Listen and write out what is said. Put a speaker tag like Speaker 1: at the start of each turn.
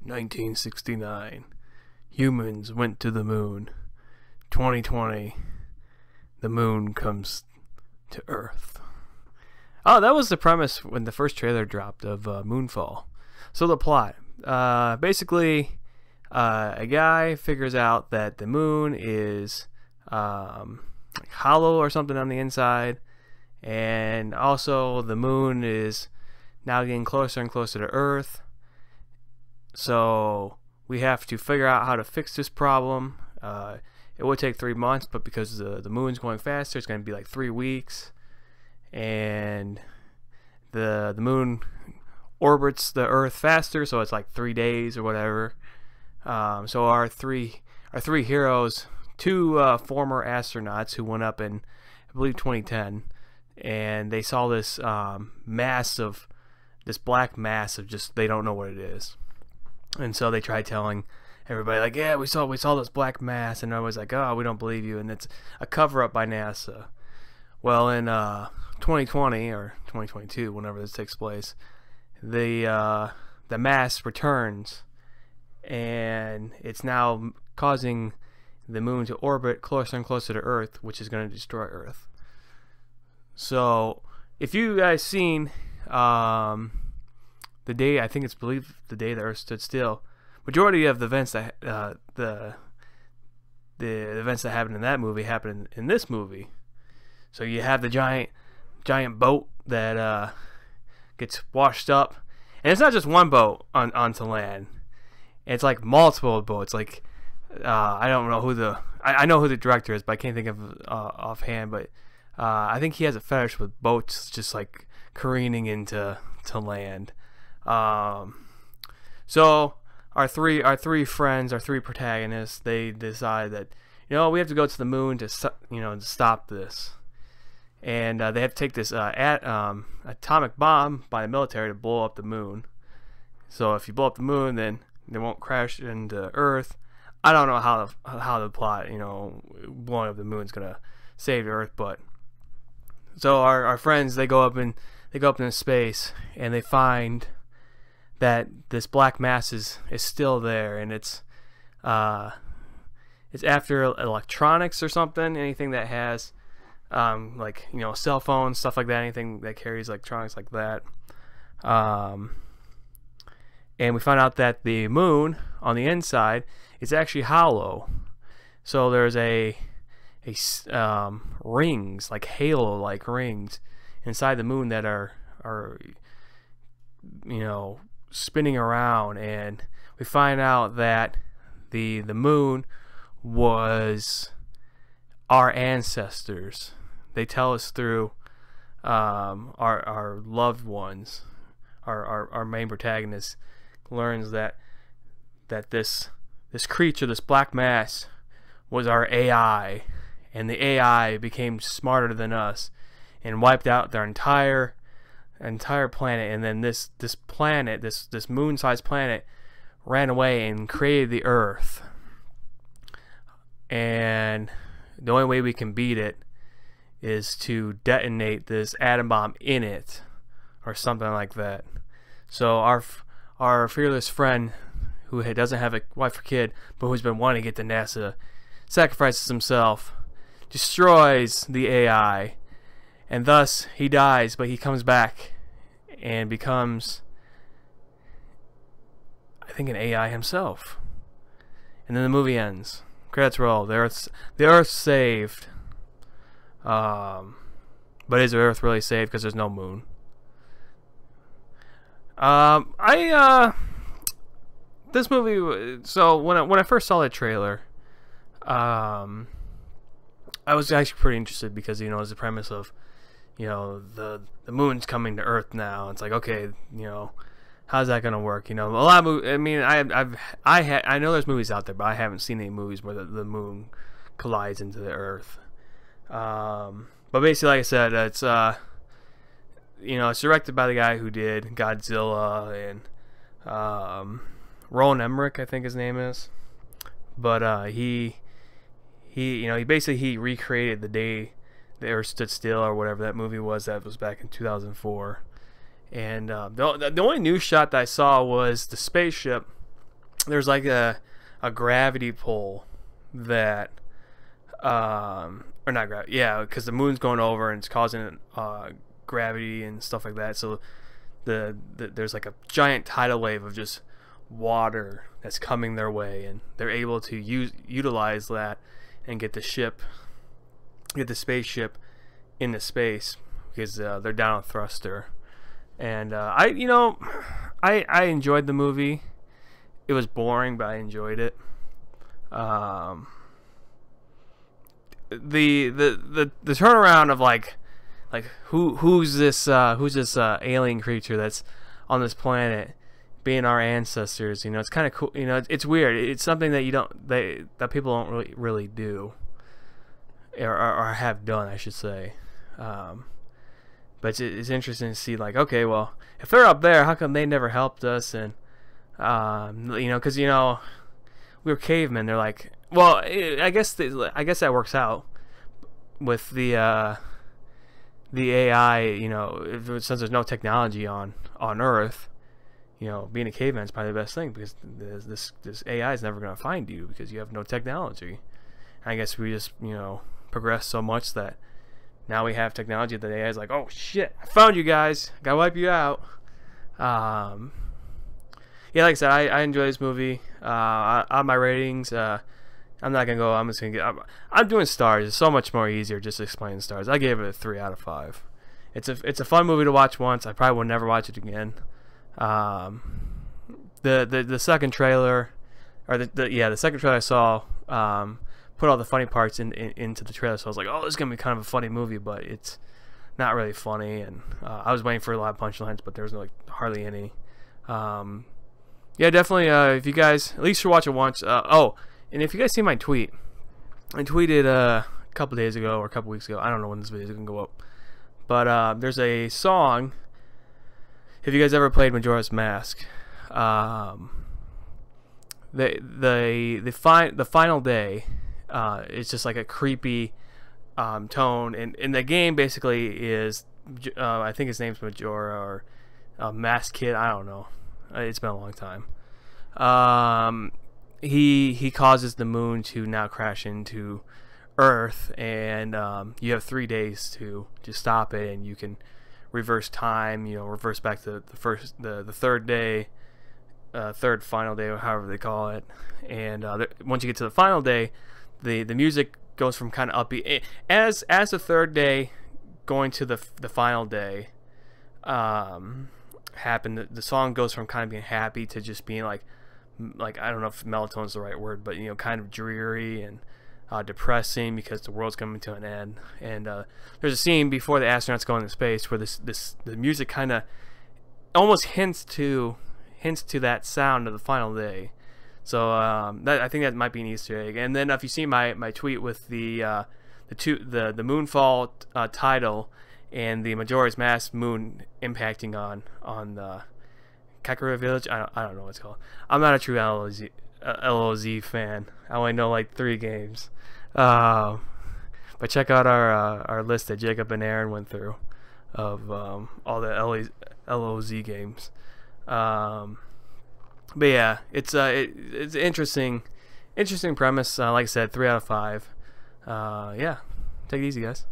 Speaker 1: 1969. Humans went to the moon. 2020. The moon comes to Earth. Oh, that was the premise when the first trailer dropped of Moonfall. So the plot. Basically, a guy figures out that the moon is like hollow or something on the inside. And also the moon is now getting closer and closer to Earth. So we have to figure out how to fix this problem. It would take 3 months, but because the moon's going faster, it's going to be like 3 weeks. And the moon orbits the Earth faster, so it's like 3 days or whatever. So our three heroes, two former astronauts who went up in, I believe, 2010, and they saw this this black mass of just, they don't know what it is. And so they tried telling everybody, like, yeah, we saw this black mass, and everybody's like, oh, we don't believe you, and it's a cover-up by NASA. Well, in 2020 or 2022, whenever this takes place, the mass returns, and it's now causing the moon to orbit closer and closer to Earth, which is going to destroy Earth. So, if you guys seen the day, I think it's believed the day the Earth stood still, majority of the events that the events that happened in that movie happened in this movie. So you have the giant boat that gets washed up, and it's not just one boat onto land. It's like multiple boats. Like I don't know who I know who the director is, but I can't think of offhand. But I think he has a fetish with boats just like careening into land. So our three friends, our three protagonists, they decide that, you know, we have to go to the moon to stop this, and they have to take this atomic bomb by the military to blow up the moon. So if you blow up the moon, then they won't crash into Earth. I don't know how the plot, blowing up the moon is gonna save Earth, but so our friends, they go up into space, and they find that this black mass is still there, and it's after electronics or something, anything that has cell phones, stuff like that, anything that carries electronics like that. And we find out that the moon on the inside is actually hollow. So there's rings, like halo-like rings inside the moon that are spinning around, and we find out that the moon was our ancestors. They tell us through our loved ones. Our main protagonist learns that this creature, this black mass, was our AI, and the AI became smarter than us and wiped out their entire planet. And then this planet, this moon-sized planet, ran away and created the Earth. And the only way we can beat it is to detonate this atom bomb in it, or something like that. So our fearless friend, who doesn't have a wife or kid, but who's been wanting to get to NASA, sacrifices himself, destroys the AI, and thus he dies, but he comes back and becomes, I think, an AI himself. And then the movie ends. Credits roll. The Earth's saved. But is the Earth really saved because there's no moon? This movie. So when I first saw the trailer, I was actually pretty interested because it's the premise of, the moon's coming to Earth now. It's like, okay, how's that gonna work? A lot of movies, I mean, I know there's movies out there, but I haven't seen any movies where the moon collides into the Earth. But basically, like I said, it's it's directed by the guy who did Godzilla and Roland Emmerich, I think his name is. But he basically recreated the day the Earth stood still, or whatever that movie was. That was back in 2004. And the only new shot that I saw was the spaceship there's like a gravity pull that or not gravity, yeah, because the moon's going over and it's causing gravity and stuff like that. So there's like a giant tidal wave of just water that's coming their way, and they're able to utilize that and get the spaceship into space because they're down a thruster. And I enjoyed the movie. It was boring, but I enjoyed it. The turnaround of like who's this alien creature that's on this planet being our ancestors, it's kind of cool. It's weird. It's something that that people don't really do or have done, I should say. But it's interesting to see, like, okay, well, if they're up there, how come they never helped us? And because we were cavemen. They're like, well, I guess that works out with the AI. Since there's no technology on Earth, being a caveman is probably the best thing, because this AI is never going to find you because you have no technology. And I guess we just progressed so much that now we have technology that the AI is like, oh shit, I found you guys, gotta wipe you out. Yeah, like I said, I enjoy this movie. On my ratings, I'm not gonna go. I'm doing stars. It's so much more easier just explaining stars. I gave it a 3 out of 5. It's a fun movie to watch once. I probably will never watch it again. The second trailer, or the second trailer I saw, put all the funny parts into the trailer, so I was like, oh, this is gonna be kind of a funny movie, but it's not really funny. And I was waiting for a lot of punchlines, but there was hardly any. Yeah, definitely. If you guys at least should watch it once. Oh, and if you guys see my tweet, I tweeted a couple days ago or a couple weeks ago. I don't know when this video is gonna go up, but there's a song. If you guys ever played Majora's Mask, the final day, it's just like a creepy tone, and the game basically is, I think his name's Majora, or Mask Kid. I don't know. It's been a long time. He causes the moon to now crash into Earth, and you have 3 days to stop it, and you can reverse time. Reverse back to the third day, third final day, or however they call it. And once you get to the final day, the music goes from kind of upbeat as the third day going to the final day happened. The song goes from kind of being happy to just being like I don't know if melatonin is the right word, but kind of dreary and depressing, because the world's coming to an end. And there's a scene before the astronauts go into space where the music kind of almost hints to that sound of the final day. So I think that might be an Easter egg. And then if you see my tweet with the Moonfall title and the Majora's Mask moon impacting on the Kakarot Village, I don't know what it's called. I'm not a true LOZ fan. I only know like 3 games. But check out our list that Jacob and Aaron went through of all the LOZ games. But yeah, it's interesting premise. Like I said, 3 out of 5. Yeah, take it easy, guys.